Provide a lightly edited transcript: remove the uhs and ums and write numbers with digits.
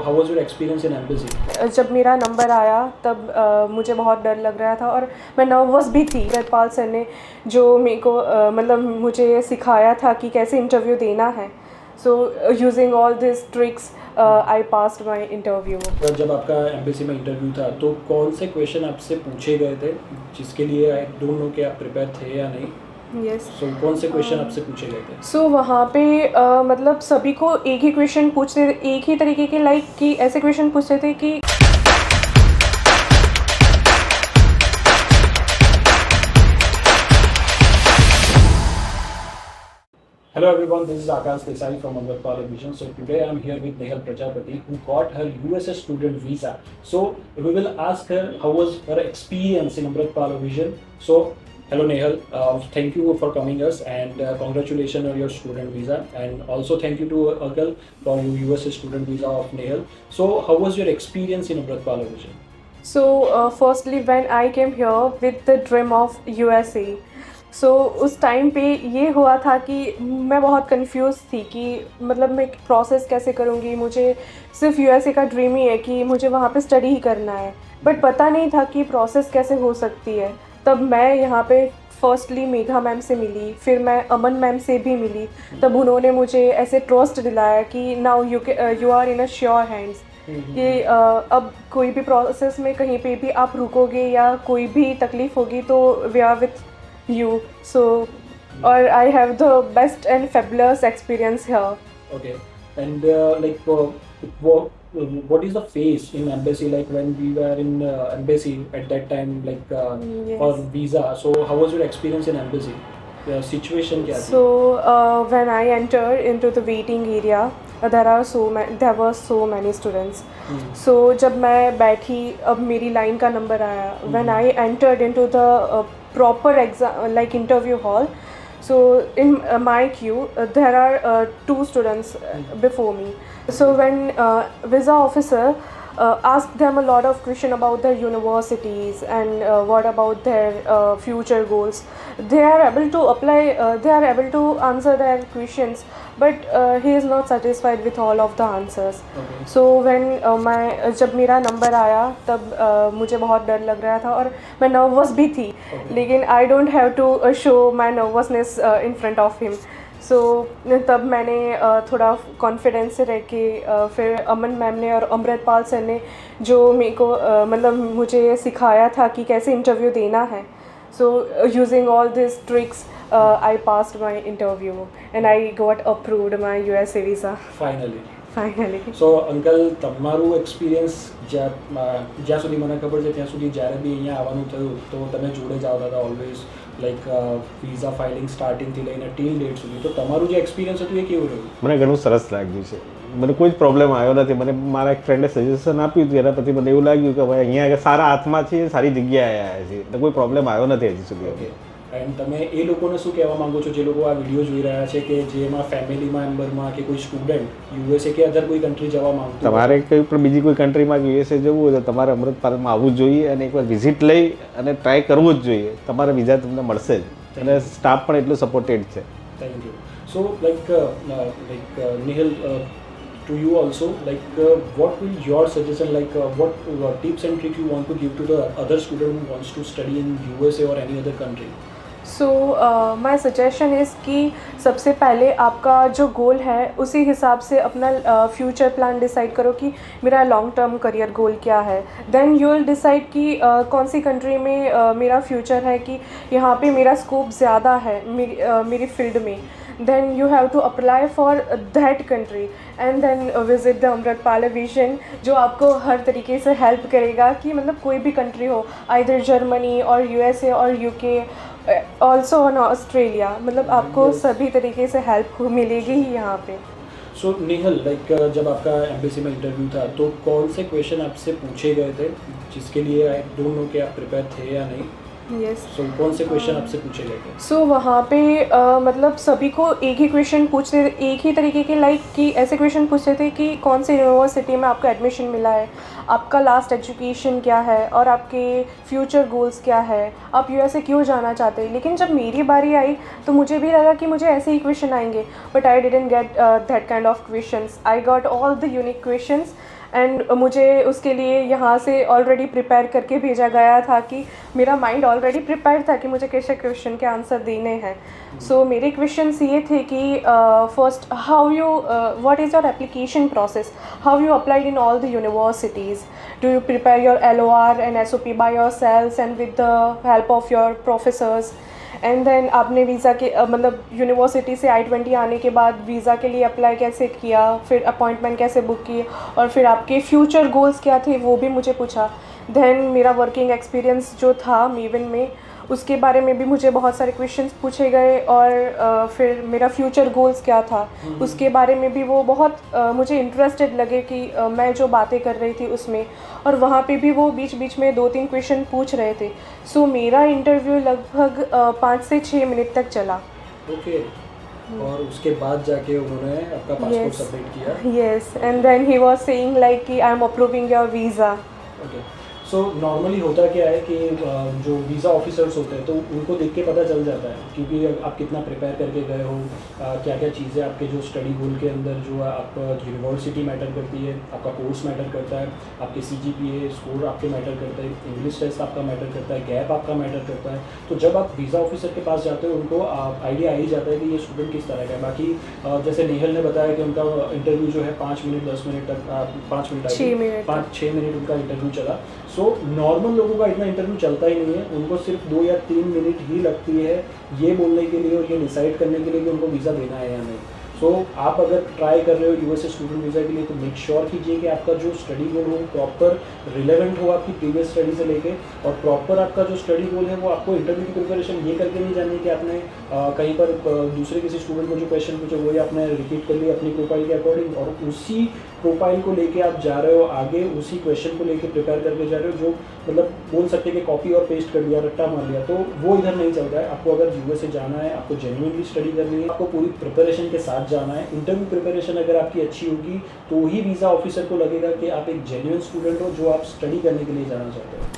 how was your experience in embassy? जब मेरा number आया तब मुझे बहुत डर लग रहा था और मैं नर्वस भी थी। अमृतपाल सर ने जो मेरे को मतलब मुझे सिखाया था कि कैसे इंटरव्यू देना है, so using all this tricks I passed my interview. जब आपका एम्बेसी में इंटरव्यू था तो कौन से क्वेश्चन आपसे पूछे गए थे जिसके लिए आई डोंट नो कि आप प्रिपेयर थे या नहीं? यस। सो कौन से क्वेश्चन आपसे पूछे गए थे? सो वहाँ पे मतलब सभी को एक ही क्वेश्चन पूछते, एक ही तरीके के लाइक कि ऐसे क्वेश्चन पूछते थे कि Hello everyone, this is Akash Desai from Amritpal Admission. So today I'm here with Nehal Prajapati who got her USA student visa. So we will ask her how was her experience in Amritpal Vision. So hello Nehal, thank you for coming us and congratulations on your student visa, and also thank you to Akal for your USA student visa of Nehal. So how was your experience in Amritpal Vision? So firstly when I came here with the dream of USA, सो उस time पे ये हुआ था कि मैं बहुत confuse थी कि मतलब मैं प्रोसेस कैसे करूँगी। मुझे सिर्फ यूएसए का ड्रीम ही है कि मुझे वहाँ पे स्टडी ही करना है, बट पता नहीं था कि प्रोसेस कैसे हो सकती है। तब मैं यहाँ पे फर्स्टली मेघा मैम से मिली, फिर मैं अमन मैम से भी मिली। तब उन्होंने मुझे ऐसे ट्रस्ट दिलाया कि now you are in a sure hands कि अब कोई भी प्रोसेस में कहीं पे भी आप रुकोगे या कोई भी तकलीफ़ होगी तो we are with you. So or I have the best and fabulous experience here. Okay, and what is the phase in embassy, like when we were in embassy at that time, like Yes. for visa? So how was your experience in embassy? The situation kya thi? So when I entered into the waiting area, there were so many students. So जब मैं बैठी, अब मेरी line का number आया, when I entered into the proper exam like interview hall, so in my queue there are 2 students before me. So when visa officer asked them a lot of question about their universities and what about their future goals, they are able to apply, they are able to answer their questions, but he is not satisfied with all of the answers. Okay. So when जब मेरा number आया तब मुझे बहुत डर लग रहा था और मैं नर्वस भी थी। Okay. लेकिन I don't have to show my nervousness in front of him. So तब मैंने थोड़ा कॉन्फिडेंस से रह के फिर अमन मैम ने और अमृतपाल सर ने जो मेरे को मतलब मुझे सिखाया था कि कैसे इंटरव्यू देना है, so using all this tricks I passed my interview and I got approved my USA visa Finally. finally. So uncle, તમારું એક્સપિરિયન્સ જ્યાં સુધી મને ખબર છે ત્યાં સુધી જ્યારે બી અહીંયા આવવાનું થયું તો તમે જોડે જ આવતા હતા ઓલવેઝ, લાઈક વિઝા ફાઇલિંગ સ્ટાર્ટિંગથી લઈને ટીલ ડેટ સુધી. તો તમારું જે એક્સપિરિયન્સ હતું એ કેવું રહ્યું? મને ઘણું સરસ લાગ્યું છે. મને કોઈ જ પ્રોબ્લેમ આવ્યો નથી. મને મારા એક ફ્રેન્ડે સજેશન આપ્યું હતું, એના પછી મને એવું લાગ્યું કે ભાઈ અહીંયા સારા હાથમાં છીએ, સારી જગ્યાએ આવ્યા છીએ, એટલે કોઈ પ્રોબ્લેમ આવ્યો નથી હજી સુધી. ઓકે, એન્ડ તમે એ લોકોને શું કહેવા માંગો છો જે લોકો આ વિડીયો જોઈ રહ્યા છે કે જેમાં ફેમિલી મેમ્બરમાં કે કોઈ સ્ટુડન્ટ યુએસએ કે અધર કોઈ કન્ટ્રી જવા માંગતું? તમારે કોઈ પણ બીજી કોઈ કન્ટ્રીમાં યુએસએ જવું હોય તો તમારે અમૃતપાલમાં આવવું જ જોઈએ અને એકવાર વિઝિટ લઈ અને ટ્રાય કરવું જ જોઈએ. તમારે વિઝા તમને મળશે જ અને સ્ટાફ પણ એટલું સપોર્ટેડ છે. Thank you. So Nehal, to you also, what will your suggestion, what tips and tricks you want to give to the other student who wants to study in USA or any other country? So my suggestion is कि सबसे पहले आपका जो गोल है उसी हिसाब से अपना फ्यूचर प्लान डिसाइड करो कि मेरा लॉन्ग टर्म करियर गोल क्या है। देन यू विल डिसाइड कि कौन सी कंट्री में मेरा फ्यूचर है, कि यहाँ पे मेरा स्कोप ज़्यादा है मेरी फील्ड में। then you have to apply for that country and then visit the Amritpal Vision, जो आपको हर तरीके से हेल्प करेगा कि मतलब कोई भी कंट्री हो, आइदर जर्मनी और यूएसए और यूके, ऑल्सो ऑन ऑस्ट्रेलिया, मतलब आपको सभी तरीके से हेल्प मिलेगी ही यहाँ पे। सो Nehal, जब आपका एम्बेसी में इंटरव्यू था तो कौन से क्वेश्चन आपसे पूछे गए थे जिसके लिए आई डोंट नो कि आप प्रिपेयर थे या नहीं? यस। सो कौन से क्वेश्चन आपसे पूछे गए थे? सो वहाँ पे मतलब सभी को एक ही क्वेश्चन पूछते, एक ही तरीके के लाइक कि ऐसे क्वेश्चन पूछते थे कि कौन से यूनिवर्सिटी में आपका एडमिशन मिला है, आपका लास्ट एजुकेशन क्या है और आपके फ्यूचर गोल्स क्या है, आप यूएसए क्यों जाना चाहते हैं। लेकिन जब मेरी बारी आई तो मुझे भी लगा कि मुझे ऐसे ही क्वेश्चन आएंगे, but I didn't get that kind of questions. I got all the unique questions and मुझे उसके लिए यहाँ से ऑलरेडी प्रिपेयर करके भेजा गया था कि मेरा माइंड ऑलरेडी प्रिपेयर था कि मुझे कैसे क्वेश्चन के आंसर देने हैं. सो मेरे क्वेश्चंस ये थे कि first how you what is your application process, how you applied in all the universities, do you prepare your LOR and SOP by yourselves and with the help of your professors. And then आपने visa के मतलब university से I-20 आने के बाद visa के लिए apply कैसे किया, फिर अपॉइंटमेंट कैसे बुक की, और फिर आपके फ्यूचर गोल्स क्या थे वो भी मुझे पूछा. देन मेरा वर्किंग एक्सपीरियंस जो था मेवन में उसके बारे में भी मुझे बहुत सारे क्वेश्चंस पूछे गए, और फिर मेरा फ्यूचर गोल्स क्या था उसके बारे में भी वो बहुत मुझे इंटरेस्टेड लगे कि मैं जो बातें कर रही थी उसमें, और वहाँ पे भी वो बीच बीच में 2-3 क्वेश्चन पूछ रहे थे. सो मेरा इंटरव्यू लगभग 5 से 6 मिनट तक चला. ओके. और उसके बाद जाके उन्होंने आपका पासपोर्ट सबमिट किया. Yes, and then he was saying like कि I am approving your visa. Okay. So normally होता क्या है कि जो वीज़ा ऑफिसर्स होते हैं तो उनको देख के पता चल जाता है क्योंकि आप कितना प्रिपेयर करके गए हो, क्या क्या चीज़ें आपके जो स्टडी गोल के अंदर जो आपका यूनिवर्सिटी मैटर करती है, आपका कोर्स मैटर करता है, आपके CGPA स्कोर आपके मैटर करता है, इंग्लिश टेस्ट आपका मैटर करता है, गैप आपका मैटर करता है. तो जब आप वीज़ा ऑफिसर के पास जाते हो उनको आइडिया आ ही जाता है कि ये स्टूडेंट किस तरह का है. बाकी जैसे नेहल ने बताया कि उनका इंटरव्यू जो है 5 मिनट 10 मिनट तक 5 मिनट 5-6 मिनट उनका इंटरव्यू चला. सो नॉर्मल लोगों का इतना इंटरव्यू चलता ही नहीं है, उनको सिर्फ 2 या 3 मिनट ही लगती है ये बोलने के लिए और ये डिसाइड करने के लिए कि उनको वीज़ा देना है या नहीं. सो आप अगर ट्राई कर रहे हो USA स्टूडेंट वीज़ा के लिए तो मेक श्योर कीजिए कि आपका जो स्टडी गोल हो प्रॉपर रिलेवेंट हो आपकी प्रीवियस स्टडी से लेके, और प्रॉपर आपका जो स्टडी गोल है वो आपको इंटरव्यू की प्रिपरेशन ये करके नहीं जानी कि आपने कहीं पर दूसरे किसी स्टूडेंट को जो क्वेश्चन पूछे वही आपने रिपीट कर लिया अपनी प्रोफाइल के अकॉर्डिंग, और उसी प्रोफाइल को लेके आप जा रहे हो आगे, उसी क्वेश्चन को लेके प्रिपेयर करके जा रहे हो, जो मतलब बोल सकते हैं कि कॉपी और पेस्ट कर दिया, रट्टा मार लिया. तो वो इधर नहीं चलता है. आपको अगर USA जाना है, आपको जेन्युइनली स्टडी करनी है, आपको पूरी प्रिपरेशन के साथ जाना है. इंटरव्यू प्रिपरेशन अगर आपकी अच्छी होगी तो ही वीज़ा ऑफिसर को लगेगा कि आप एक जेन्युइन स्टूडेंट हो जो आप स्टडी करने के लिए जाना चाहते हो.